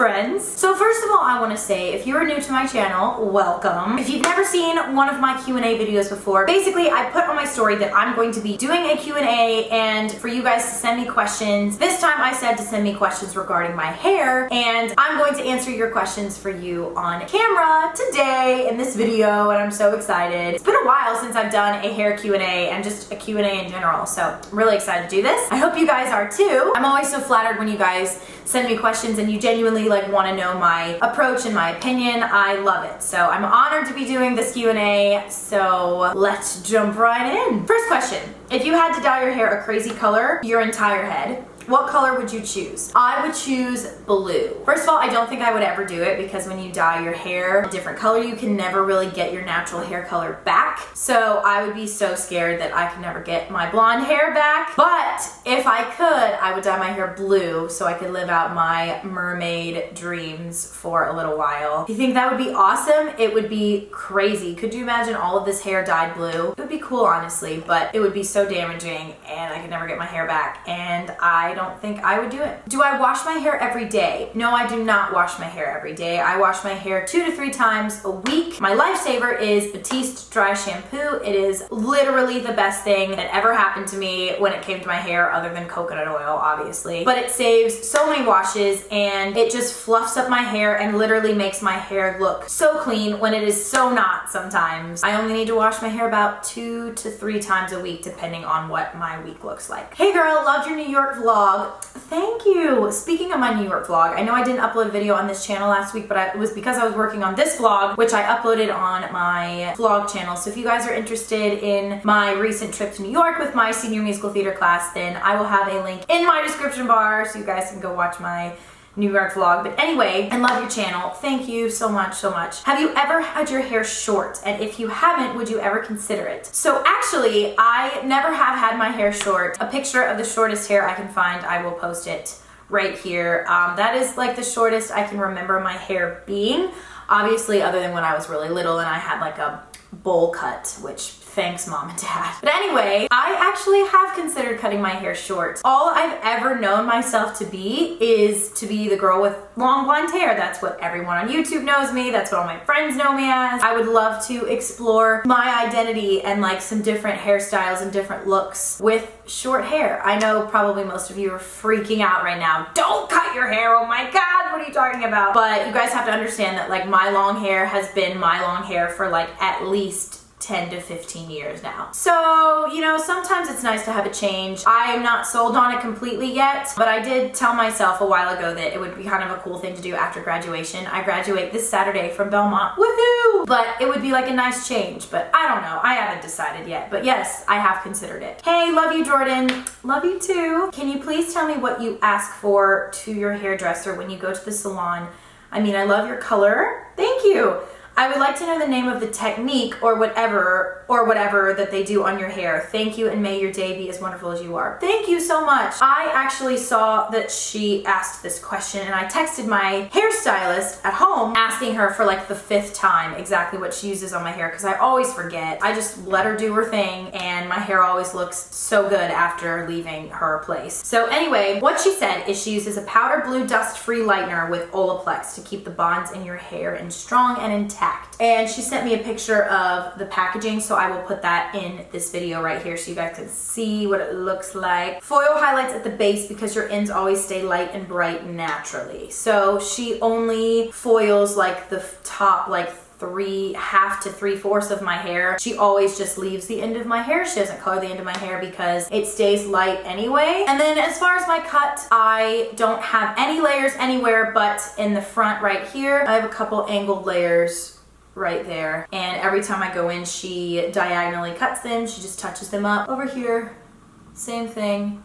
friends. So first of all, I want to say, if you are new to my channel, welcome. If you've never seen one of my Q&A videos before, basically I put on my story that I'm going to be doing a Q&A and for you guys to send me questions. This time I said to send me questions regarding my hair, and I'm going to answer your questions for you on camera today in this video, and I'm so excited. It's been a while since I've done a hair Q&A and just a Q&A in general, so I'm really excited to do this. I hope you guys are too. I'm always so flattered when you guys send me questions and you genuinely want to know my approach and my opinion. I love it. So I'm honored to be doing this Q&A, so let's jump right in. First question, if you had to dye your hair a crazy color, your entire head, what color would you choose? I would choose blue. First of all, I don't think I would ever do it because when you dye your hair a different color, you can never really get your natural hair color back. So I would be so scared that I could never get my blonde hair back. But if I could, I would dye my hair blue so I could live out my mermaid dreams for a little while. You think that would be awesome? It would be crazy. Could you imagine all of this hair dyed blue? It would be cool, honestly, but it would be so damaging and I could never get my hair back, and I don't think I would do it. Do I wash my hair every day? No, I do not wash my hair every day. I wash my hair 2 to 3 times a week. My lifesaver is Batiste dry shampoo. It is literally the best thing that ever happened to me when it came to my hair, other than coconut oil, obviously. But it saves so many washes and it just fluffs up my hair and literally makes my hair look so clean when it is so not sometimes. I only need to wash my hair about 2 to 3 times a week depending on what my week looks like. Hey girl, loved your New York vlog. Thank you. Speaking of my New York vlog, I know I didn't upload a video on this channel last week, but it was because I was working on this vlog, which I uploaded on my vlog channel. So if you guys are interested in my recent trip to New York with my senior musical theater class, then I will have a link in my description bar so you guys can go watch my New York vlog. But anyway, I love your channel. Thank you so much, so much. Have you ever had your hair short? And if you haven't, would you ever consider it? So actually, I never have had my hair short. A picture of the shortest hair I can find, I will post it right here. That is like the shortest I can remember my hair being. Obviously, other than when I was really little and I had like a bowl cut, which thanks mom and dad. But anyway, I actually have considered cutting my hair short. All I've ever known myself to be is to be the girl with long blonde hair. That's what everyone on YouTube knows me. That's what all my friends know me as. I would love to explore my identity and like some different hairstyles and different looks with short hair. I know probably most of you are freaking out right now. Don't cut your hair. Oh my God, what are you talking about? But you guys have to understand that like my long hair has been my long hair for like at least 10 to 15 years now. So, you know, sometimes it's nice to have a change. I am not sold on it completely yet, but I did tell myself a while ago that it would be kind of a cool thing to do after graduation. I graduate this Saturday from Belmont. Woohoo! But it would be like a nice change, but I don't know. I haven't decided yet, but yes, I have considered it. Hey, love you, Jordan. Love you too. Can you please tell me what you ask for to your hairdresser when you go to the salon? I mean, I love your color. Thank you. I would like to know the name of the technique or whatever that they do on your hair. Thank you, and may your day be as wonderful as you are. Thank you so much. I actually saw that she asked this question and I texted my hairstylist at home asking her for like the 5th time exactly what she uses on my hair because I always forget. I just let her do her thing and my hair always looks so good after leaving her place. So anyway, what she said is she uses a powder blue dust-free lightener with Olaplex to keep the bonds in your hair and strong and intact. And she sent me a picture of the packaging, so I will put that in this video right here so you guys can see what it looks like. Foil highlights at the base because your ends always stay light and bright naturally. So she only foils like the top like half to 3/4 of my hair. She always just leaves the end of my hair. She doesn't color the end of my hair because it stays light anyway. And then as far as my cut, I don't have any layers anywhere but in the front right here. I have a couple angled layers right there. And every time I go in, she diagonally cuts them. She just touches them up. Over here, same thing.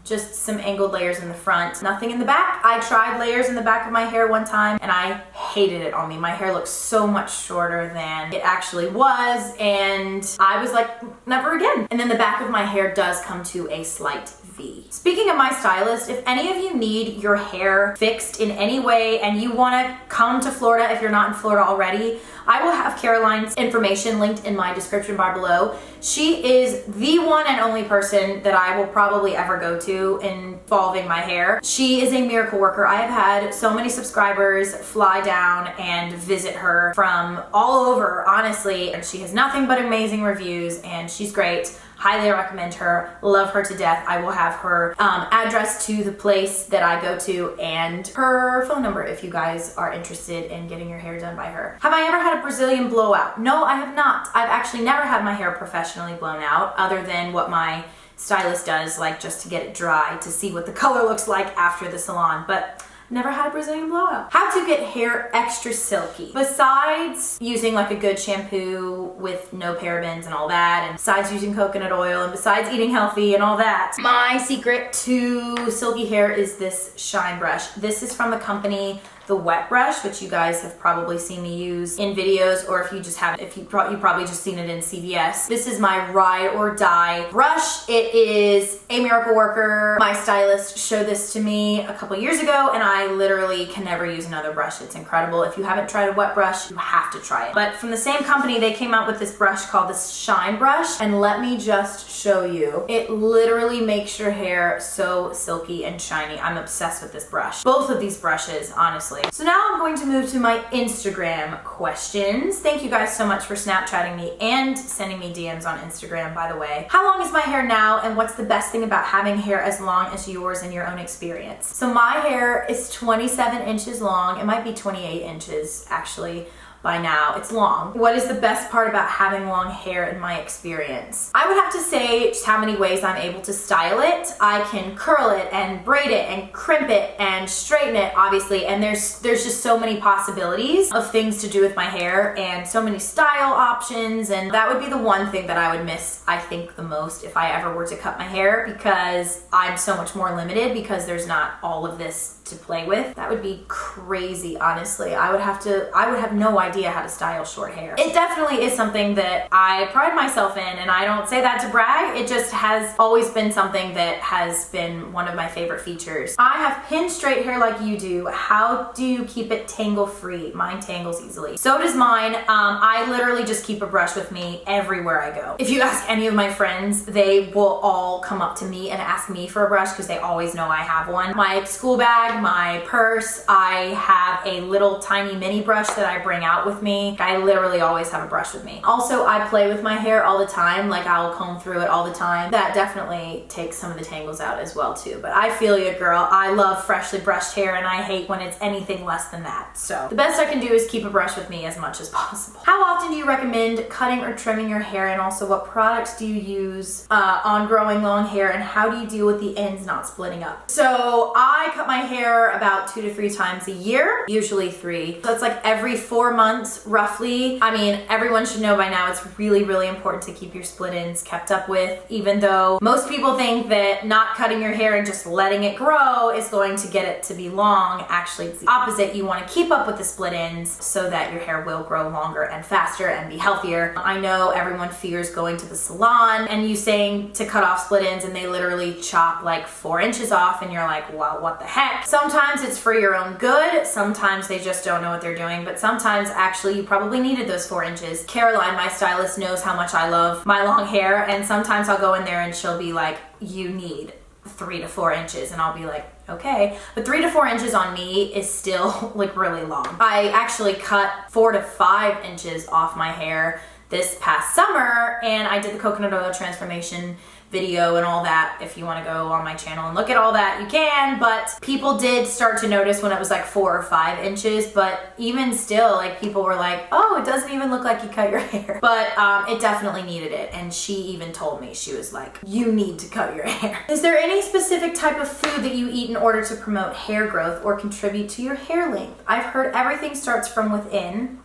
Just some angled layers in the front, nothing in the back. I tried layers in the back of my hair one time and I hated it on me. My hair looks so much shorter than it actually was and I was like, never again. And then the back of my hair does come to a slight V. Speaking of my stylist, if any of you need your hair fixed in any way and you want to come to Florida, if you're not in Florida already, I will have Caroline's information linked in my description bar below. She is the one and only person that I will probably ever go to involving my hair. She is a miracle worker. I have had so many subscribers fly down and visit her from all over, honestly, and she has nothing but amazing reviews, and she's great. Highly recommend her, love her to death. I will have her address to the place that I go to and her phone number if you guys are interested in getting your hair done by her. Have I ever had a Brazilian blowout? No, I have not. I've actually never had my hair professionally blown out other than what my stylist does, like just to get it dry to see what the color looks like after the salon, but never had a Brazilian blowout. How to get hair extra silky. Besides using like a good shampoo with no parabens and all that, and besides using coconut oil, and besides eating healthy and all that, my secret to silky hair is this shine brush. This is from the company The Wet Brush, which you guys have probably seen me use in videos, or if you just haven't, you probably just seen it in CVS. This is my ride or die brush. It is a miracle worker. My stylist showed this to me a couple years ago, and I literally can never use another brush. It's incredible. If you haven't tried a wet brush, you have to try it. But from the same company, they came out with this brush called the Shine Brush, and let me just show you. It literally makes your hair so silky and shiny. I'm obsessed with this brush. Both of these brushes, honestly. So now I'm going to move to my Instagram questions. Thank you guys so much for Snapchatting me and sending me DMs on Instagram, by the way. How long is my hair now, and what's the best thing about having hair as long as yours in your own experience? So my hair is 27 inches long. It might be 28 inches actually by now. It's long. What is the best part about having long hair in my experience? I would have to say just how many ways I'm able to style it. I can curl it and braid it and crimp it and straighten it, obviously, and there's just so many possibilities of things to do with my hair and so many style options, and that would be the one thing that I would miss, I think, the most if I ever were to cut my hair, because I'm so much more limited because there's not all of this to play with. That would be crazy, honestly. I would have no idea how to style short hair. It definitely is something that I pride myself in, and I don't say that to brag. It just has always been something that has been one of my favorite features. I have pin straight hair like you do. How do you keep it tangle free? Mine tangles easily. So does mine. I literally just keep a brush with me everywhere I go. If you ask any of my friends, they will all come up to me and ask me for a brush because they always know I have one. My school bag, my purse, I have a little tiny mini brush that I bring out with me. I literally always have a brush with me. Also, I play with my hair all the time. Like, I'll comb through it all the time. That definitely takes some of the tangles out as well too. But I feel you, girl. I love freshly brushed hair, and I hate when it's anything less than that. So the best I can do is keep a brush with me as much as possible. How often do you recommend cutting or trimming your hair, and also what products do you use on growing long hair, and how do you deal with the ends not splitting up? So I cut my hair about 2 to 3 times a year, usually 3. So that's like every 4 months roughly. I mean, everyone should know by now it's really, really important to keep your split ends kept up with, even though most people think that not cutting your hair and just letting it grow is going to get it to be long. Actually, it's the opposite. You want to keep up with the split ends so that your hair will grow longer and faster and be healthier. I know everyone fears going to the salon and you saying to cut off split ends, and they literally chop like 4 inches off, and you're like, well, what the heck? Sometimes it's for your own good. Sometimes they just don't know what they're doing, but sometimes actually you probably needed those 4 inches. Caroline, my stylist, knows how much I love my long hair, and sometimes I'll go in there and she'll be like, you need 3 to 4 inches, and I'll be like, okay. But 3 to 4 inches on me is still like really long. I actually cut 4 to 5 inches off my hair this past summer, and I did the coconut oil transformation video and all that. If you want to go on my channel and look at all that, you can, but people did start to notice when it was like 4 or 5 inches, but even still, like, people were like, oh, it doesn't even look like you cut your hair. But it definitely needed it, and she even told me, she was like, you need to cut your hair. Is there any specific type of food that you eat in order to promote hair growth or contribute to your hair length? I've heard everything starts from within.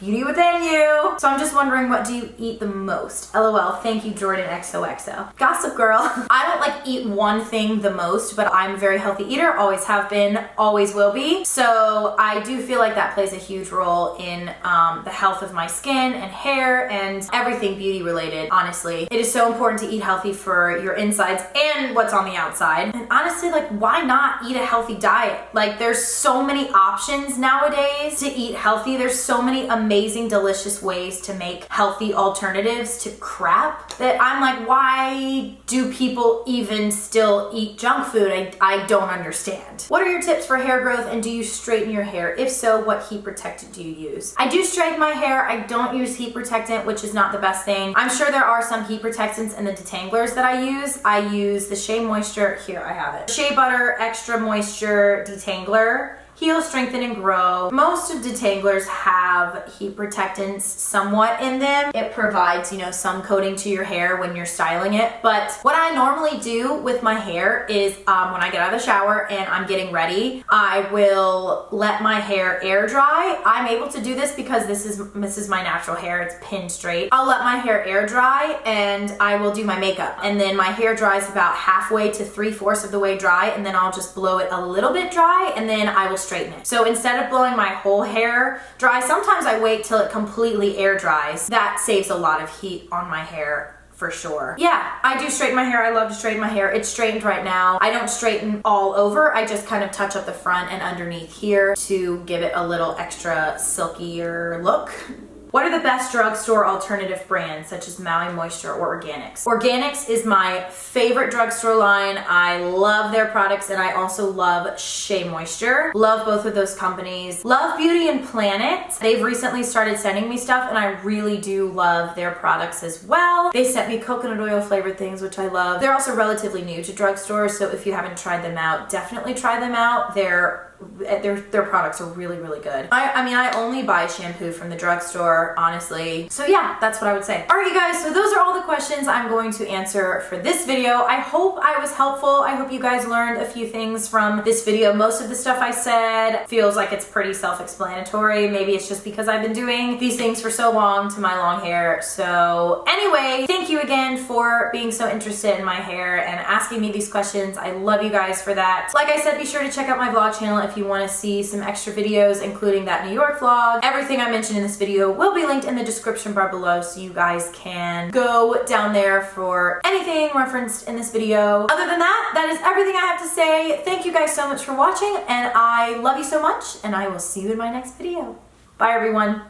beauty within you. So I'm just wondering, what do you eat the most? LOL, thank you, Jordan XOXO. Gossip girl. I don't like eat one thing the most, but I'm a very healthy eater, always have been, always will be. So I do feel like that plays a huge role in the health of my skin and hair and everything beauty related, honestly. It is so important to eat healthy for your insides and what's on the outside. And honestly, like, why not eat a healthy diet? Like, there's so many options nowadays to eat healthy. There's so many amazing, delicious ways to make healthy alternatives to crap that I'm like, why do people even still eat junk food? I don't understand. What are your tips for hair growth, and do you straighten your hair? If so, what heat protectant do you use? I do straighten my hair. I don't use heat protectant, which is not the best thing. I'm sure there are some heat protectants in the detanglers that I use. I use the Shea Moisture, here I have it. Shea Butter Extra Moisture Detangler. Heal, strengthen, and grow. Most of detanglers have heat protectants somewhat in them. It provides, you know, some coating to your hair when you're styling it. But what I normally do with my hair is when I get out of the shower and I'm getting ready, I will let my hair air dry. I'm able to do this because this is my natural hair. It's pinned straight. I'll let my hair air dry and I will do my makeup. And then my hair dries about halfway to 3/4 of the way dry, and then I'll just blow it a little bit dry, and then I will straighten it. So instead of blowing my whole hair dry, sometimes I wait till it completely air dries. That saves a lot of heat on my hair for sure. Yeah, I do straighten my hair. I love to straighten my hair. It's straightened right now. I don't straighten all over. I just kind of touch up the front and underneath here to give it a little extra silkier look. What are the best drugstore alternative brands, such as Maui Moisture or Organics? Organics is my favorite drugstore line. I love their products, and I also love Shea Moisture. Love both of those companies. Love Beauty and Planet. They've recently started sending me stuff, and I really do love their products as well. They sent me coconut oil flavored things, which I love. They're also relatively new to drugstores, so if you haven't tried them out, definitely try them out. Their products are really, really good. I mean, I only buy shampoo from the drugstore, honestly. So yeah, that's what I would say. All right, you guys, so those are all the questions I'm going to answer for this video. I hope I was helpful. I hope you guys learned a few things from this video. Most of the stuff I said feels like it's pretty self-explanatory. Maybe it's just because I've been doing these things for so long to my long hair. So anyway, thank you again for being so interested in my hair and asking me these questions. I love you guys for that. Like I said, be sure to check out my vlog channel if you want to see some extra videos, including that New York vlog. Everything I mentioned in this video will be linked in the description bar below, so you guys can go down there for anything referenced in this video. Other than that, that is everything I have to say. Thank you guys so much for watching, and I love you so much, and I will see you in my next video. Bye, everyone.